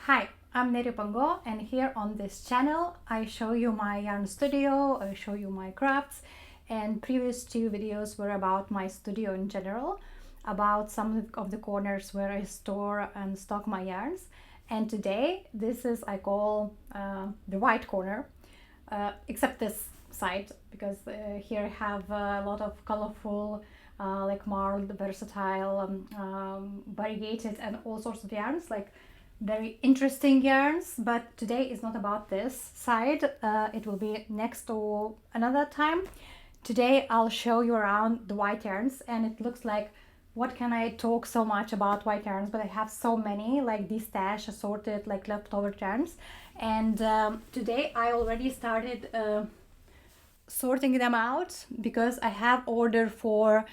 Hi, I'm Neri Pango, and here on this channel I show you my yarn studio, I show you my crafts, and previous two videos were about my studio in general, about some of the corners where I store and stock my yarns. And today this is, I call the white corner, except this side, because here I have a lot of colorful like marled, versatile, variegated and all sorts of yarns, like very interesting yarns. But today is not about this side, it will be next or another time. Today I'll show you around the white yarns, and it looks like, what can I talk so much about white yarns, but I have so many, like these stash assorted like leftover yarns. And today I already started sorting them out, because I have order for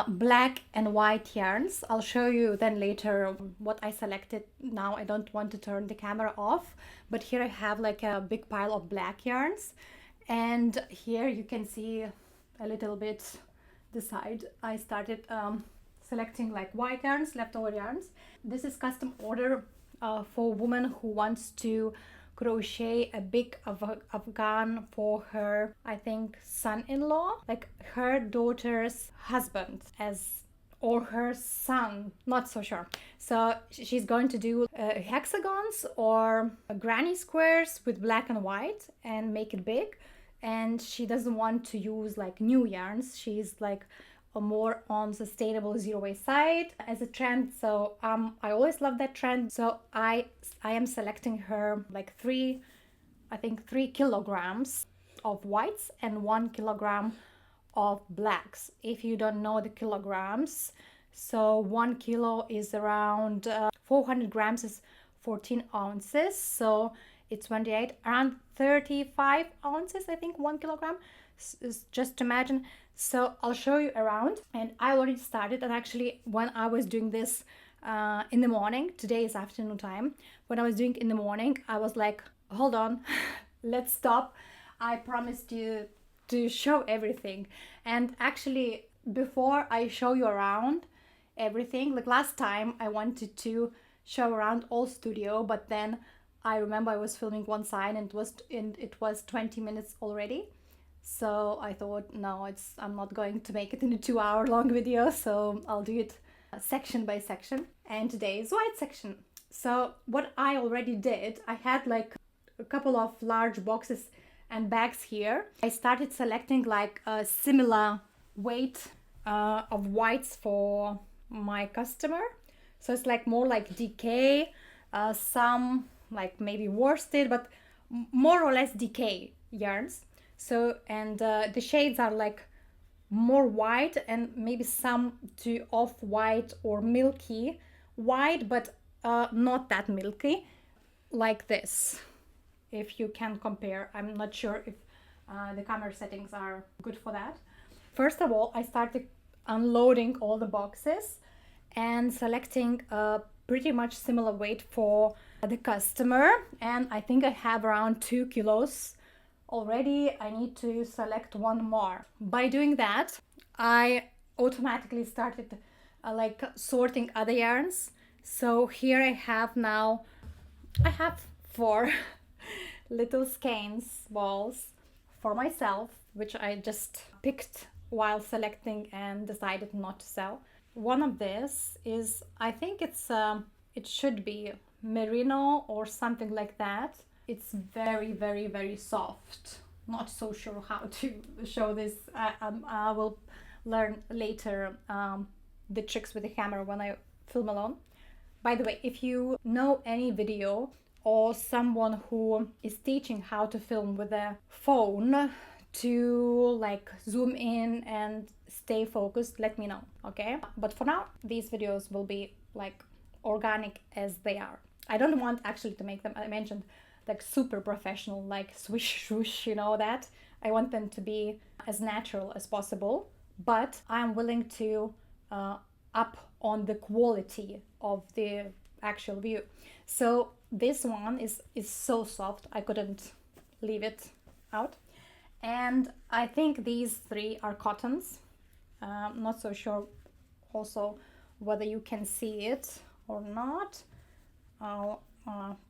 black and white yarns. I'll show you then later what I selected. Now I don't want to turn the camera off, but here I have like a big pile of black yarns, and here you can see a little bit the side. I started selecting like white yarns, leftover yarns. This is custom order for a woman who wants to crochet a big afghan for her, I think, son-in-law, like her daughter's husband, as or her son, not so sure. So she's going to do hexagons or granny squares with black and white and make it big. And she doesn't want to use like new yarns. She's like a more on sustainable zero waste side as a trend. So I always love that trend. So I am selecting her like three kilograms of whites and 1 kilogram of blacks. If you don't know the kilograms, so 1 kilo is around 400 grams is 14 ounces, so it's 28, around 35 ounces, I think 1 kilogram is, just imagine. So I'll show you around, and I already started. And actually, when I was doing this in the morning, today is afternoon time, when I was doing in the morning, I was like, hold on, let's stop. I promised you to show everything. And actually, before I show you around everything, like last time I wanted to show around all studio, but then I remember I was filming one side and it was 20 minutes already. So I thought, no, I'm not going to make it in a 2-hour long video, so I'll do it section by section. And today is white section. So what I already did, I had like a couple of large boxes and bags here. I started selecting like a similar weight of whites for my customer. So it's like more like DK, some like maybe worsted, but more or less DK yarns. So, and the shades are like more white and maybe some to off-white or milky white, but not that milky, like this, if you can compare. I'm not sure if the camera settings are good for that. First of all, I started unloading all the boxes and selecting a pretty much similar weight for the customer, and I think I have around 2 kilos already. I need to select one more. By doing that, I automatically started like sorting other yarns. So here I have 4 little skeins balls for myself, which I just picked while selecting and decided not to sell. One of this is, I think it should be merino or something like that. It's very, very, very soft. Not so sure how to show this. I will learn later the tricks with the camera when I film alone. By the way, if you know any video or someone who is teaching how to film with a phone to like zoom in and stay focused, let me know, okay? But for now, these videos will be like organic as they are. I don't want actually to make them, I mentioned, like super professional, like swish swoosh, you know that. I want them to be as natural as possible, but I'm willing to up on the quality of the actual view. So this one is so soft, I couldn't leave it out. And I think these 3 are cottons. Not so sure also whether you can see it or not. I'll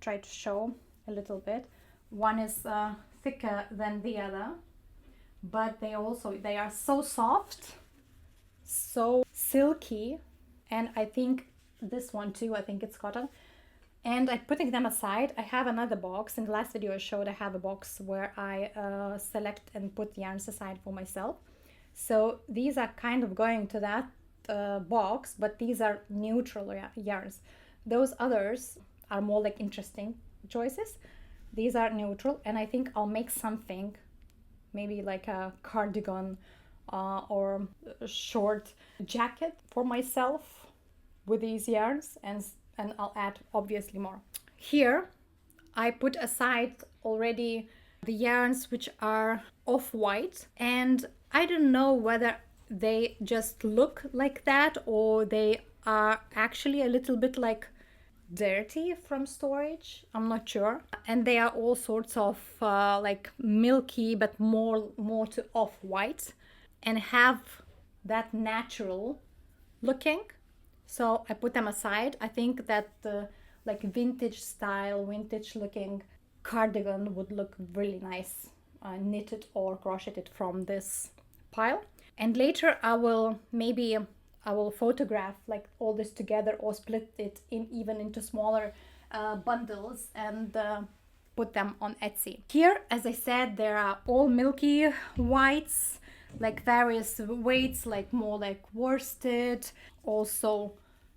try to show a little bit. One is thicker than the other, but they are so soft, so silky, and I think this one too, I think it's cotton. And I'm putting them aside. I have another box. In the last video I showed I have a box where I select and put yarns aside for myself. So these are kind of going to that box, but these are neutral yarns. Those others are more like interesting choices. These are neutral, and I think I'll make something, maybe like a cardigan or a short jacket for myself with these yarns, and I'll add obviously more. Here I put aside already the yarns which are off-white, and I don't know whether they just look like that or they are actually a little bit like dirty from storage. I'm not sure. And they are all sorts of like milky, but more to off-white, and have that natural looking. So I put them aside. I think that like vintage style, vintage looking cardigan would look really nice knitted or crocheted from this pile. And later I will photograph like all this together, or split it even into smaller bundles and put them on Etsy. Here, as I said, there are all milky whites, like various weights, like more like worsted, also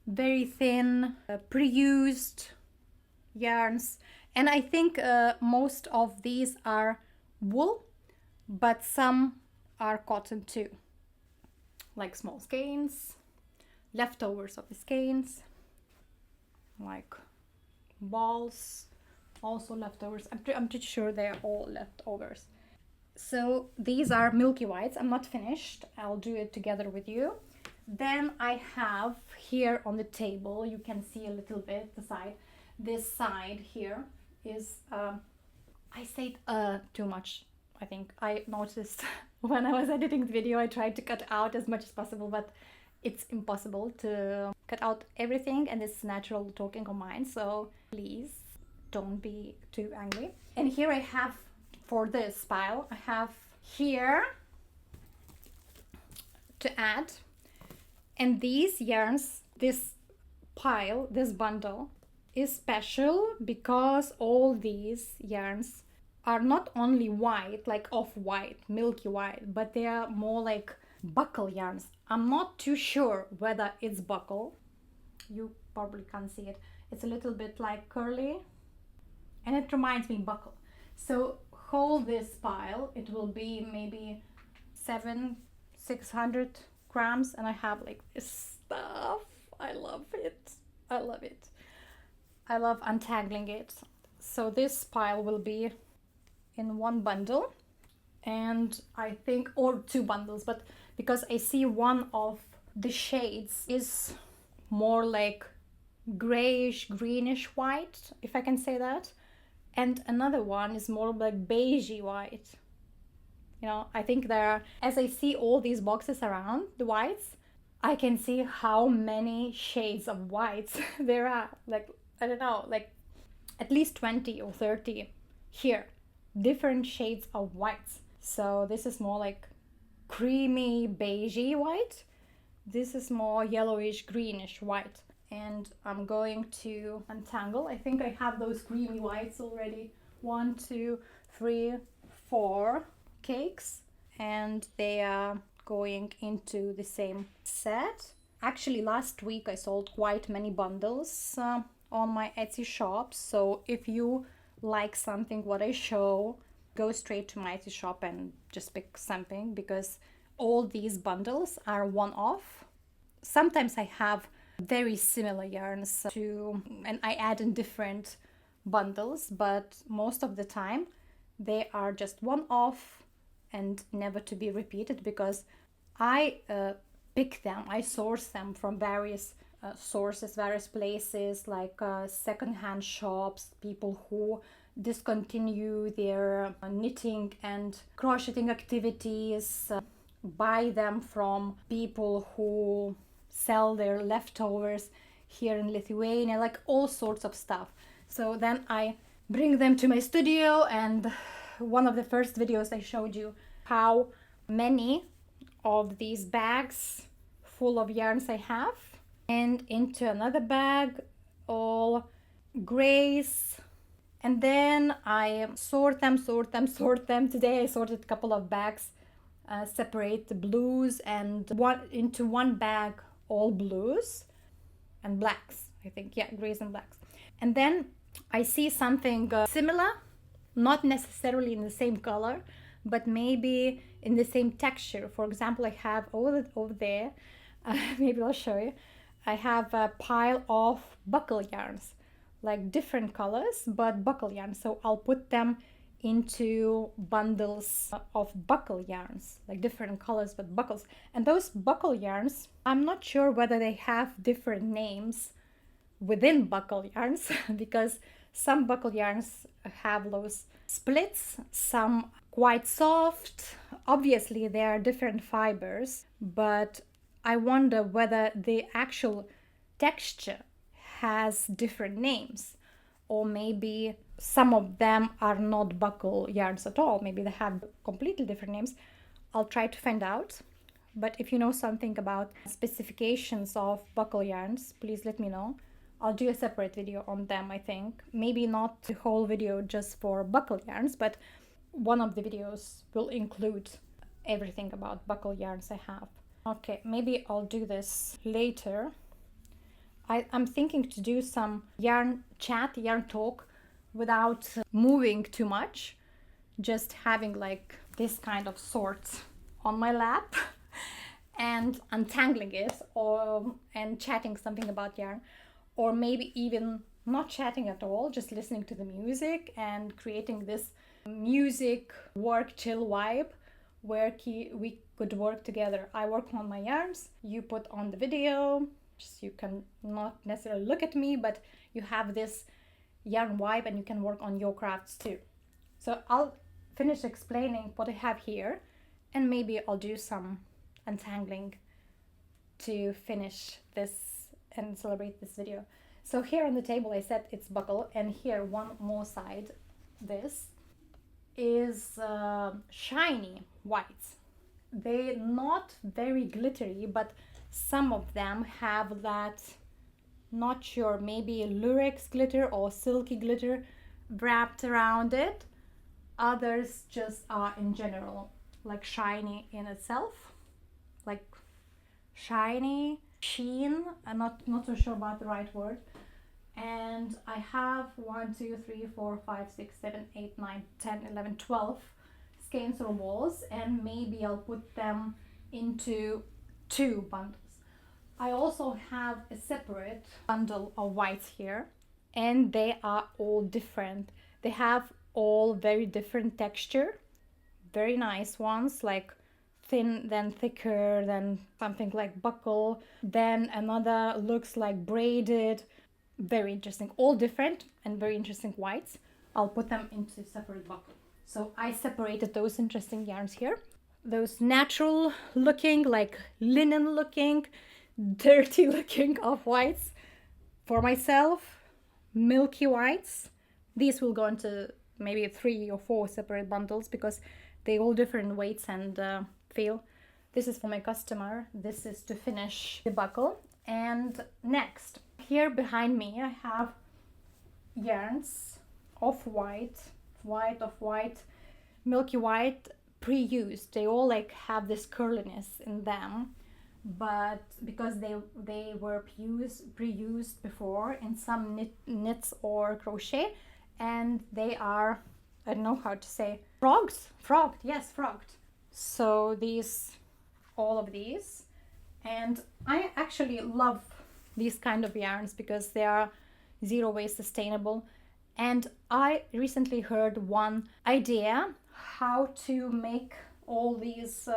very thin, pre-used yarns. And I think most of these are wool, but some are cotton too, like small skeins, leftovers of the skeins, like balls, also leftovers. I'm pretty sure they're all leftovers. So these are milky whites. I'm not finished. I'll do it together with you. Then I have here on the table, you can see a little bit the side. This side here is, I said too much. I think I noticed when I was editing the video, I tried to cut out as much as possible, but it's impossible to cut out everything, and it's natural talking on mine, so please don't be too angry. And here I have, for this pile, I have here to add, and these yarns, this pile, this bundle is special because all these yarns are not only white, like off-white, milky white, but they are more like buckle yarns. I'm not too sure whether it's buckle. You probably can't see it. It's a little bit like curly, and it reminds me buckle. So whole this pile, it will be maybe 600 grams, and I have like this stuff. I love it. I love it. I love untangling it. So this pile will be in one bundle, and I think, or two bundles, but because I see one of the shades is more like grayish, greenish white, if I can say that, and another one is more like beigey white. You know, I think there are, as I see all these boxes around the whites, I can see how many shades of whites there are. Like, I don't know, like at least 20 or 30 here, different shades of whites. So this is more like creamy beigey white. This is more yellowish greenish white. And I'm going to untangle. I think I have those creamy whites already. 1, 2, 3, 4 cakes, and they are going into the same set. Actually, last week I sold quite many bundles on my Etsy shop, so if you like something what I show, go straight to my Etsy shop and just pick something, because all these bundles are one-off. Sometimes I have very similar yarns to, and I add in different bundles, but most of the time they are just one-off and never to be repeated, because I pick them, I source them from various sources, various places, like second-hand shops, people who discontinue their knitting and crocheting activities, buy them from people who sell their leftovers here in Lithuania, like all sorts of stuff. So then I bring them to my studio, and one of the first videos I showed you how many of these bags full of yarns I have, and into another bag all grays, and then I sort them. Today I sorted a couple of bags, separate the blues, and into one bag all blues and blacks, I think, yeah, grays and blacks. And then I see something similar, not necessarily in the same color, but maybe in the same texture. For example, I have over there, maybe I'll show you, I have a pile of buckle yarns, like different colors, but buckle yarns. So I'll put them into bundles of buckle yarns, like different colors but buckles. And those buckle yarns, I'm not sure whether they have different names within buckle yarns because some buckle yarns have those splits, some quite soft. Obviously there are different fibers, but I wonder whether the actual texture has different names, or maybe some of them are not buckle yarns at all. Maybe they have completely different names. I'll try to find out. But if you know something about specifications of buckle yarns, please let me know. I'll do a separate video on them, I think. Maybe not the whole video just for buckle yarns, but one of the videos will include everything about buckle yarns I have. Okay, maybe I'll do this later. I'm thinking to do some yarn chat, yarn talk without moving too much, just having like this kind of sort on my lap and untangling it, and chatting something about yarn, or maybe even not chatting at all, just listening to the music and creating this music work chill vibe where we could work together. I work on my yarns, you put on the video, just you can not necessarily look at me, but you have this yarn vibe and you can work on your crafts too. So I'll finish explaining what I have here, and maybe I'll do some untangling to finish this and celebrate this video. So here on the table I said it's buckle, and here one more side, this is shiny whites. They're not very glittery, but some of them have that, not sure, maybe lurex glitter or silky glitter wrapped around it. Others just are in general like shiny in itself, like shiny sheen. I'm not so sure about the right word. And I have 1 2 3 4 5 6 7 8 9 10 11 12 skeins or balls, and maybe I'll put them into 2 bundles. I also have a separate bundle of whites here, and they are all different. They have all very different texture, very nice ones, like thin, then thicker, then something like buckle, then another looks like braided. Very interesting, all different and very interesting whites. I'll put them into separate buckle. So I separated those interesting yarns here, those natural looking, like linen looking, dirty looking of whites for myself, milky whites. These will go into maybe 3 or 4 separate bundles because they all different weights and feel. This is for my customer. This is to finish the buckle. And next, here behind me I have yarns of white, milky white, pre-used. They all like have this curliness in them, but because they were pre-used before in some knits or crochet, and they are, I don't know how to say, frogged. So these, all of these, and I actually love these kind of yarns because they are zero waste sustainable. And I recently heard one idea how to make all these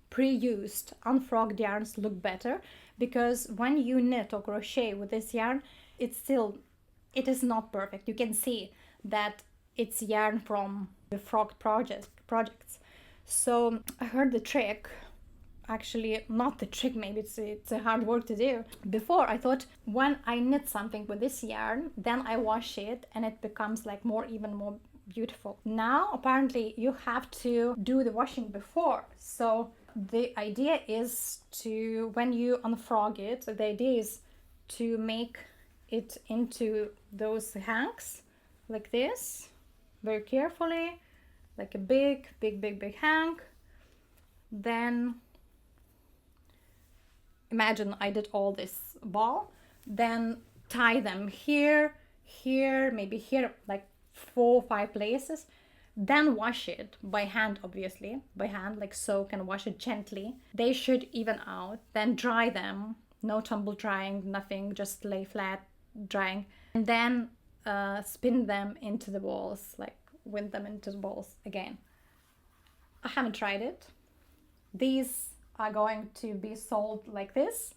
pre-used unfrogged yarns look better, because when you knit or crochet with this yarn, it is not perfect. You can see that it's yarn from the frogged projects. So I heard the trick. actually not the trick, maybe it's a hard work to do. Before I thought when I knit something with this yarn, then I wash it and it becomes like even more beautiful. Now apparently you have to do the washing before. So the idea is to, when you unfrog it, the idea is to make it into those hanks like this, very carefully, like a big hank. Then imagine I did all this ball, then tie them here, maybe here, like 4 or 5 places, then wash it by hand, obviously by hand, like soak and wash it gently. They should even out, then dry them, no tumble drying, nothing, just lay flat drying, and then spin them into the balls, like wind them into the balls again. I haven't tried it. These are going to be sold like this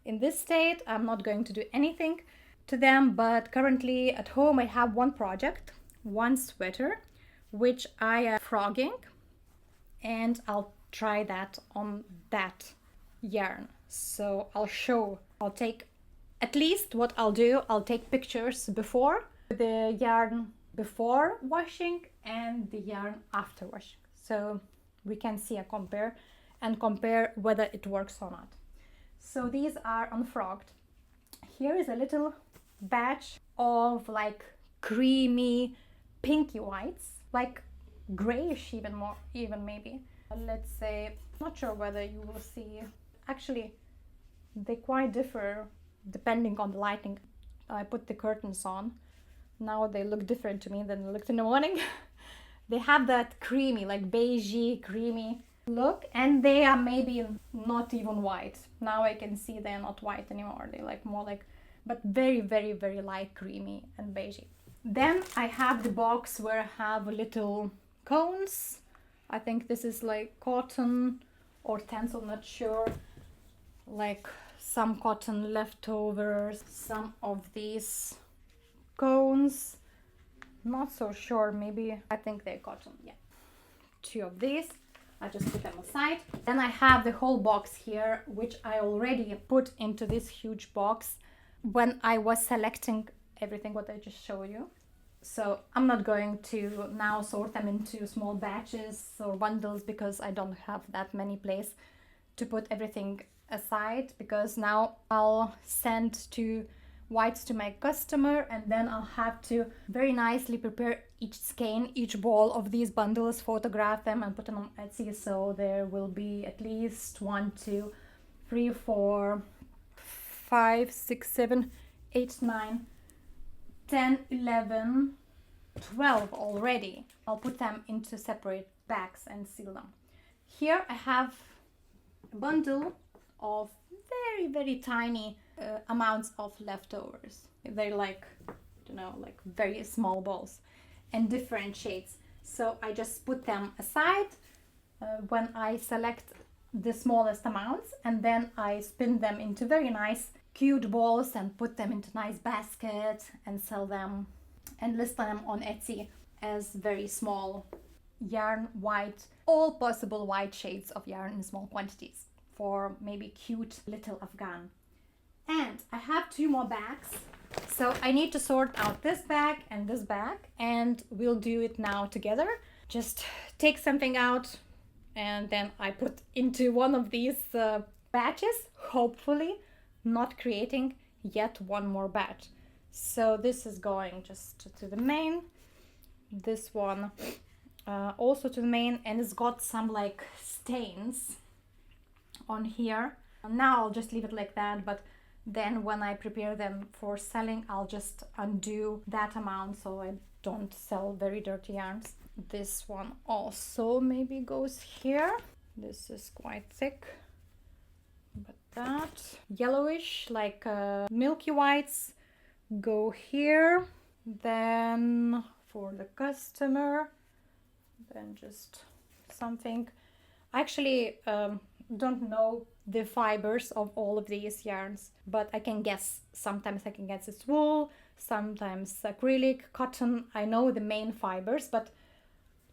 in this state. I'm not going to do anything to them, but currently at home I have one project, one sweater, which I am frogging, and I'll try that on that yarn. So I'll take, at least what I'll do, I'll take pictures before, the yarn before washing and the yarn after washing, so we can see a compare whether it works or not. So these are unfrogged. Here is a little batch of like creamy pinky whites, like grayish even maybe. Let's say, not sure whether you will see. Actually, they quite differ depending on the lighting. I put the curtains on. Now they look different to me than they looked in the morning. They have that creamy, like beigey, creamy look, and they are maybe not even white. Now I can see they're not white anymore. They like more like, but very light creamy and beigey. Then I have the box where I have little cones. I think this is like cotton or tencel, not sure. Like some cotton leftovers, some of these cones, not so sure, maybe, I think they're cotton, yeah. 2 of these, I just put them aside. Then I have the whole box here, which I already put into this huge box when I was selecting everything what I just showed you. So I'm not going to now sort them into small batches or bundles, because I don't have that many place to put everything aside, because now I'll send 2 whites to my customer, and then I'll have to very nicely prepare each skein, each ball of these bundles, photograph them and put them on Etsy. So there will be at least 1, 2, 3, 4, 5, 6, 7, 8, 9, 10, 11, 12 already. I'll put them into separate bags and seal them. Here I have a bundle of very tiny amounts of leftovers. They're like, you know, like very small balls and different shades. So I just put them aside when I select the smallest amounts, and then I spin them into very nice cute balls and put them into nice basket and sell them and list them on Etsy as very small yarn, white, all possible white shades of yarn in small quantities for maybe cute little Afghan. And I have 2 more bags, so I need to sort out this bag, and we'll do it now together. Just take something out and then I put into one of these batches, hopefully not creating yet one more batch. So this is going just to the main, this one also to the main, and it's got some like stains on here. Now I'll just leave it like that, but then when I prepare them for selling, I'll just undo that amount so I don't sell very dirty yarns. This one also maybe goes here. This is quite thick, but that yellowish, like milky whites, go here. Then for the customer, then just something. Actually, don't know the fibers of all of these yarns, but I can guess. Sometimes I can guess it's wool, sometimes acrylic, cotton. I know the main fibers, but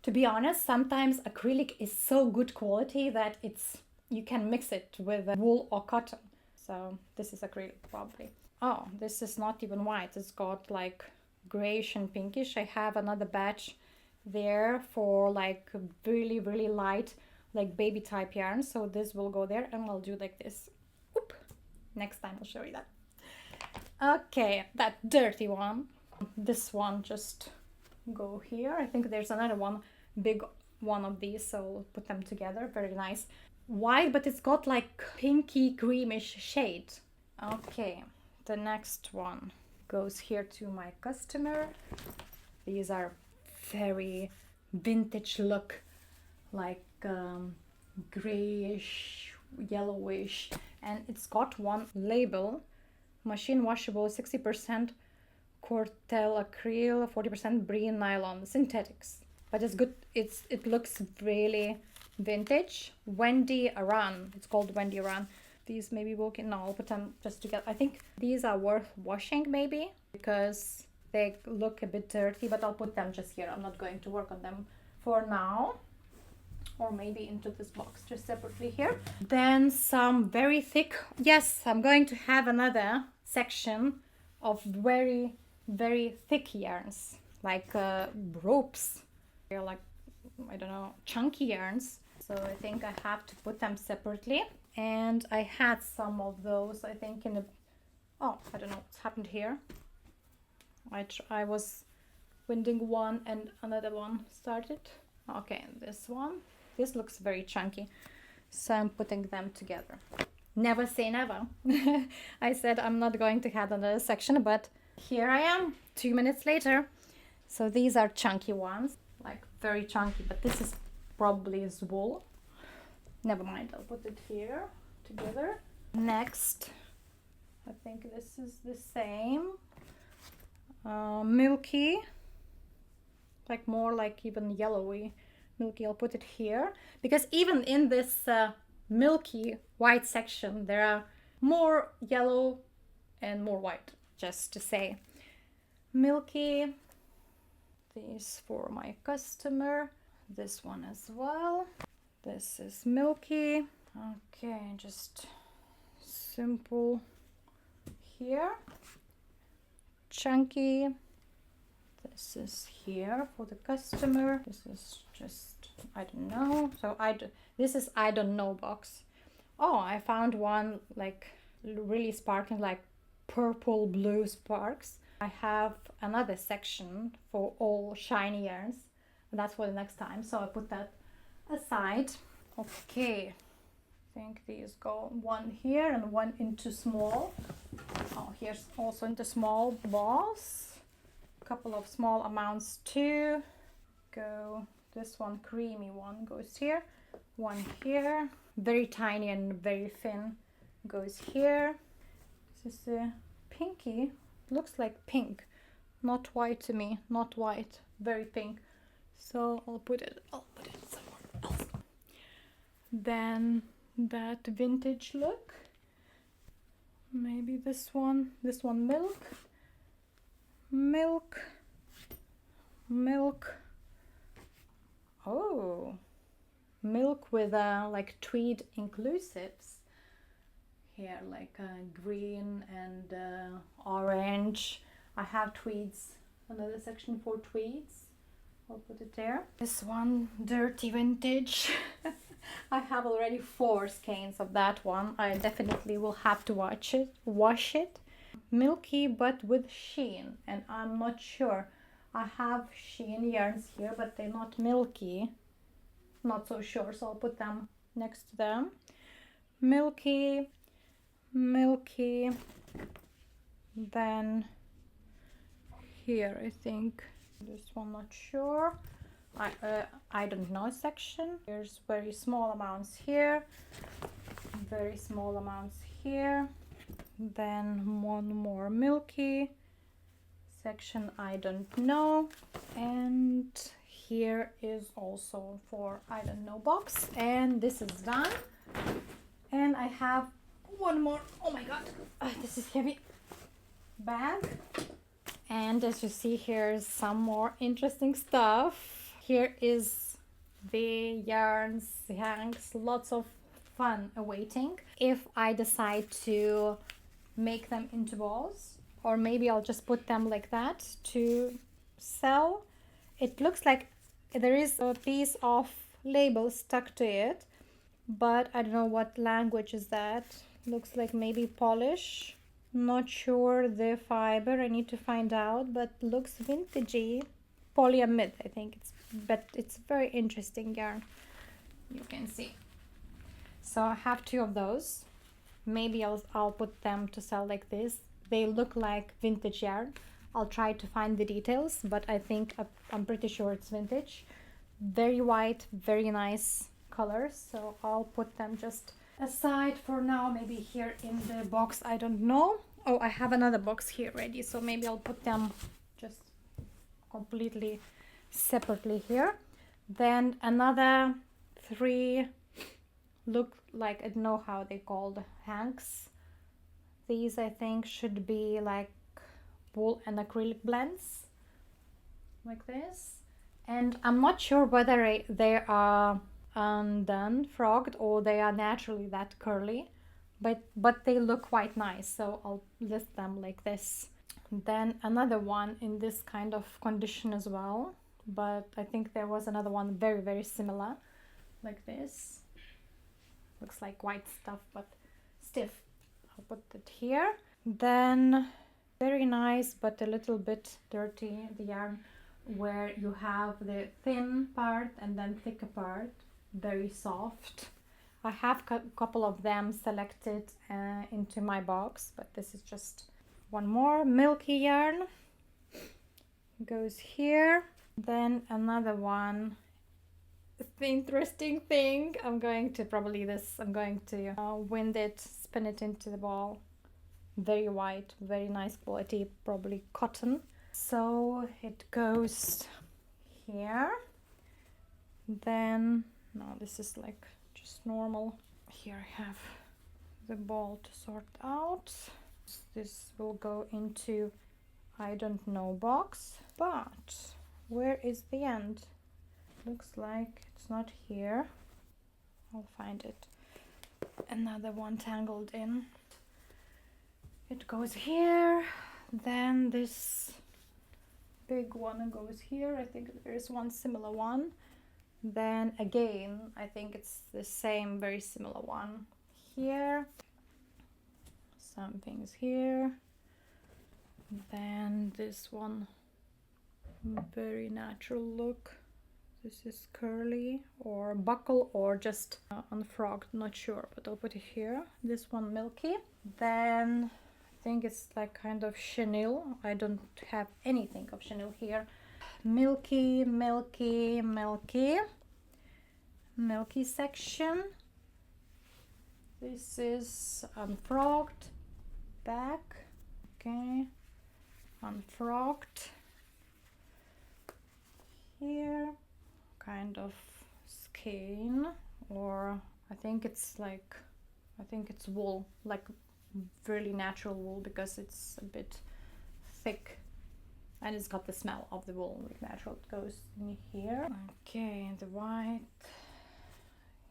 to be honest, sometimes acrylic is so good quality that it's you can mix it with wool or cotton. So this is acrylic probably. Oh, this is not even white. It's got like grayish and pinkish. I have another batch there for like really, really light, like baby type yarn. So this will go there and I'll do like this. Oop. Next time I'll show you that. Okay, that dirty one. This one just go here. I think there's another one, big one of these, so we'll put them together. Very nice. White, but it's got like pinky creamish shade. Okay, the next one goes here to my customer. These are very vintage look, like grayish, yellowish, and it's got one label: machine washable, 60% Cortel acryl, 40% Breen nylon, synthetics. But it's good. It looks really vintage. Wendy Aran. It's called Wendy Aran. These maybe working. No, I'll put them just together. I think these are worth washing maybe because they look a bit dirty, but I'll put them just here. I'm not going to work on them for now. Or maybe into this box just separately here. Then some very thick. Yes, I'm going to have another section of very, very thick yarns, like ropes. They're like, I don't know, chunky yarns. So I think I have to put them separately. And I had some of those, I think, in a... Oh, I don't know what's happened here. I was winding one and another one started. Okay, this one. This looks very chunky. So I'm putting them together. Never say never. I said I'm not going to have another section, but here I am 2 minutes later. So these are chunky ones, like very chunky, but this is probably is wool. Never mind, I'll put it here together. Next, I think this is the same. Milky, like more like even yellowy. Milky, I'll put it here because even in this milky white section there are more yellow and more white, just to say. Milky, these for my customer, this one as well. This is milky. Okay, just simple here. Chunky. This is here for the customer. This is just, I don't know. So this is I don't know box. Oh, I found one like really sparkling, like purple blue sparks. I have another section for all shiny yarns, and that's for the next time. So I put that aside. Okay, I think these go one here and one into small. Oh, here's also into small balls. Couple of small amounts too. Go, this one creamy one goes here, one here, very tiny and very thin goes here. This is a pinky, looks like pink, not white to me, not white, very pink. So I'll put it somewhere else. Then that vintage look, maybe this one milk. Oh, milk with like tweed inclusives here, like green and orange. I have tweeds, another section for tweeds. I'll put it there. This one, dirty vintage. I have already 4 skeins of that one. I definitely will have to wash it. Milky but with sheen, and I'm not sure. I have sheen yarns here, but they're not milky. Not so sure, so I'll put them next to them. Milky. Then here, I think this one, not sure. I don't know section. There's very small amounts here, very small amounts here. Then one more milky section, I don't know. And here is also for I don't know box. And this is done. And I have one more, oh my god, this is heavy, bag. And as you see, here's some more interesting stuff. Here is the yarns, hanks, lots of fun awaiting if I decide to make them into balls, or maybe I'll just put them like that to sell. It looks like there is a piece of label stuck to it, but I don't know what language is that. Looks like maybe Polish. Not sure the fiber, I need to find out, but looks vintagey. Polyamide, I think it's, but it's very interesting yarn. You can see. So I have 2 of those. Maybe I'll put them to sell like this. They look like vintage yarn. I'll try to find the details, but I think I'm pretty sure it's vintage. Very white, very nice colors. So I'll put them just aside for now, maybe here in the box, I don't know. Oh, I have another box here ready, so maybe I'll put them just completely separately here. Then another 3 look like, I don't know how they called, hanks. These I think should be like wool and acrylic blends like this, and I'm not sure whether they are undone frogged or they are naturally that curly, but they look quite nice, so I'll list them like this. Then another one in this kind of condition as well, but I think there was another one very, very similar like this. Looks like white stuff but stiff. I'll put it here. Then very nice but a little bit dirty, the yarn where you have the thin part and then thicker part, very soft. I have a couple of them selected into my box, but this is just one more. Milky yarn goes here. Then another one. The interesting thing, I'm going to wind it, spin it into the ball. Very white, very nice quality, probably cotton. So it goes here. Then, no, this is like just normal. Here I have the ball to sort out. This will go into, I don't know, box. But where is the end? Looks like it's not here. I'll find it. Another one tangled in. It goes here. Then this big one goes here. I think there is one similar one. Then again, I think it's the same, very similar one here. Something's here. Then this one, very natural look. This is curly or buckle or just unfrogged, not sure, but I'll put it here. This one milky. Then I think it's like kind of chenille. I don't have anything of chenille here. Milky, milky, milky. Milky section. This is unfrogged back. Okay. Unfrogged. Here. Kind of skein, or I think it's wool, like really natural wool, because it's a bit thick and it's got the smell of the wool, like natural. It goes in here. Okay, the white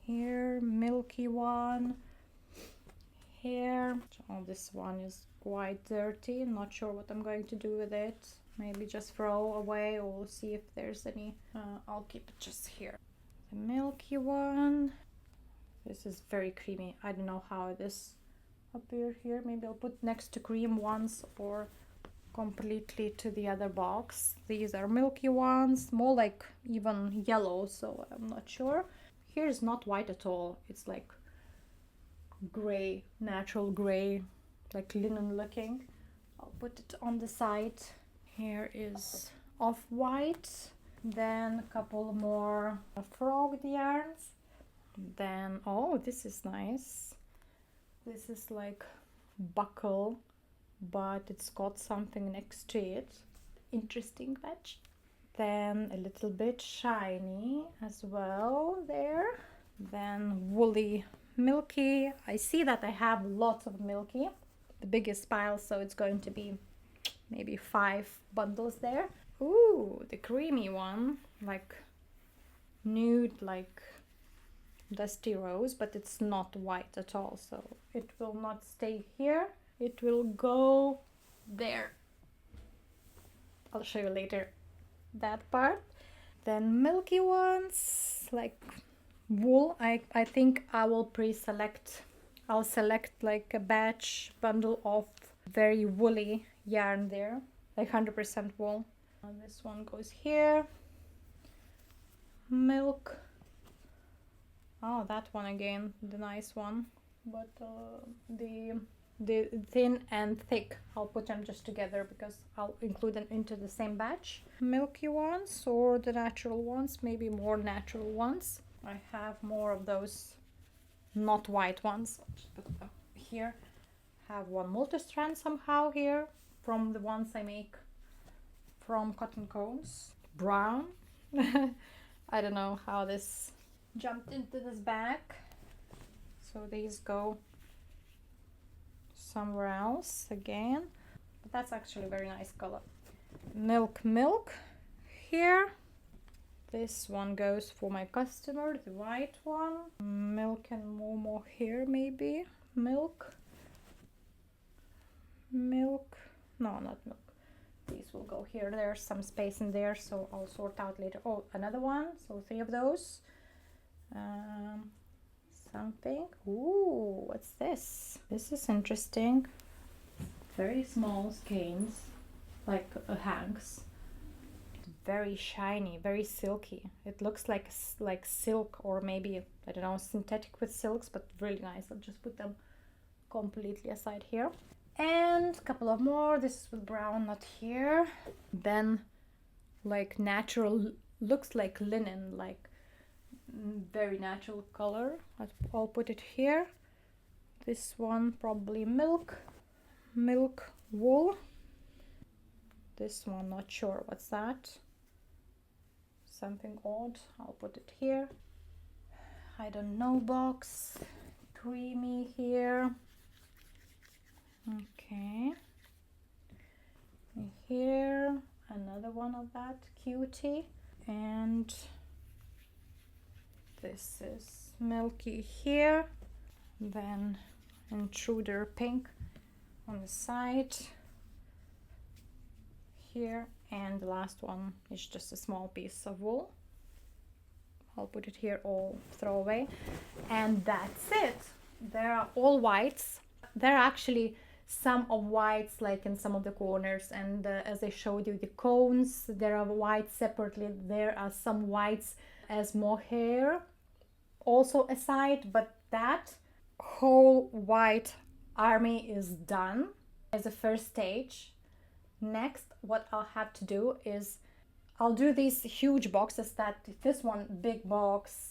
here, milky one here. Oh, this one is quite dirty, not sure what I'm going to do with it. Maybe just throw away or see if there's any. I'll keep it just here. The milky one. This is very creamy. I don't know how this appeared here. Maybe I'll put next to cream ones or completely to the other box. These are milky ones, more like even yellow, so I'm not sure. Here is not white at all. It's like gray, natural gray, like linen looking. I'll put it on the side. Here is off-white, then a couple more frogged yarns. Then, oh, this is nice. This is like buckle, but it's got something next to it. Interesting patch. Then a little bit shiny as well there. Then woolly milky. I see that I have lots of milky, the biggest pile, so it's going to be maybe 5 bundles there. Ooh, the creamy one, like nude, like dusty rose, but it's not white at all, so it will not stay here. It will go there. I'll show you later that part. Then milky ones, like wool. I think I will pre-select. I'll select like a batch bundle of very woolly yarn there, like 100% wool. This one goes here. Milk. Oh, that one again, the nice one. But the thin and thick, I'll put them just together because I'll include them into the same batch. Milky ones or the natural ones, maybe more natural ones. I have more of those not white ones. I'll just put them here. Have one multi-strand somehow here from the ones I make from cotton cones. Brown. I don't know how this jumped into this bag. So these go somewhere else again. But that's actually a very nice color. Milk here. This one goes for my customer, the white one. Milk and Momo here maybe. Milk. No, not milk. These will go here. There's some space in there, so I'll sort out later. Oh, another one. So 3 of those. Something. Ooh, what's this? This is interesting. Very small skeins, like hanks. Very shiny, very silky. It looks like silk, or maybe, I don't know, synthetic with silks, but really nice. I'll just put them completely aside here. And a couple of more. This is with brown, not here. Then like natural, looks like linen, like very natural color. I'll put it here. This one probably milk wool. This one, not sure what's that. Something odd. I'll put it here. I don't know, box. Creamy here. Okay. Here, another one of that cutie. And this is milky here. Then intruder pink on the side here. And the last one is just a small piece of wool. I'll put it here, all throw away. And that's it. There are all whites. There are actually some of whites like in some of the corners, and as I showed you the cones, there are whites separately. There are some whites as mohair also aside, but that whole white army is done as a first stage. Next, what I'll have to do is I'll do these huge boxes, this one big box,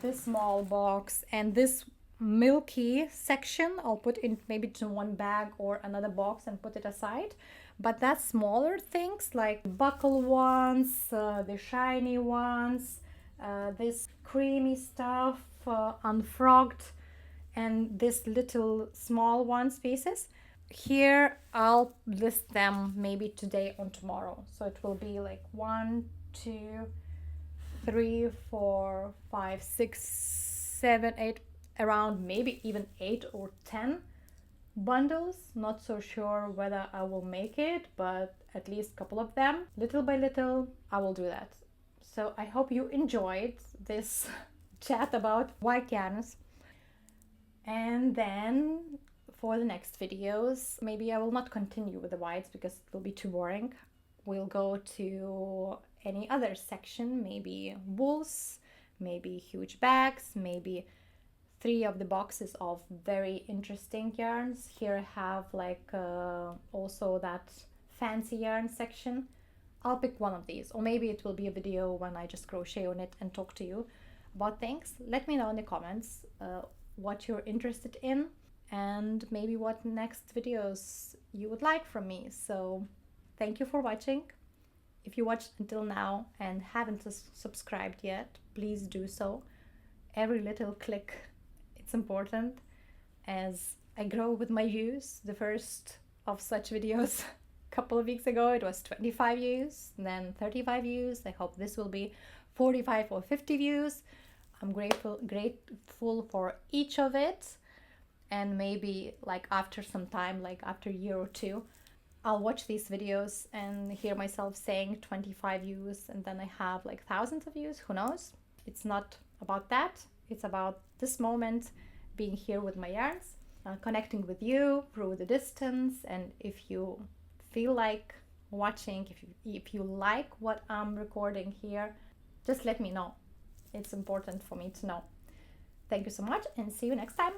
this small box, and this milky section I'll put in maybe to one bag or another box and put it aside. But that's smaller things like buckle ones, the shiny ones, this creamy stuff, unfrogged, and this little small ones pieces. Here I'll list them maybe today or tomorrow. So it will be like 1, 2, 3, 4, 5, 6, 7, 8, around maybe even 8 or 10 bundles. Not so sure whether I will make it, but at least a couple of them. Little by little, I will do that. So I hope you enjoyed this chat about white yarns. And then for the next videos, maybe I will not continue with the whites because it will be too boring. We'll go to any other section, maybe wools, maybe huge bags, maybe 3 of the boxes of very interesting yarns. Here I have like also that fancy yarn section. I'll pick one of these, or maybe it will be a video when I just crochet on it and talk to you about things. Let me know in the comments what you're interested in and maybe what next videos you would like from me. So thank you for watching. If you watched until now and haven't subscribed yet, please do so. Every little click, it's important as I grow with my views. The first of such videos a couple of weeks ago, it was 25 views, then 35 views. I hope this will be 45 or 50 views. I'm grateful for each of it. And maybe like after some time, like after a year or two, I'll watch these videos and hear myself saying 25 views, and then I have like thousands of views. Who knows? It's not about that. It's about this moment, being here with my yarns, connecting with you through the distance. And if you feel like watching, if you like what I'm recording here, just let me know. It's important for me to know. Thank you so much, and see you next time.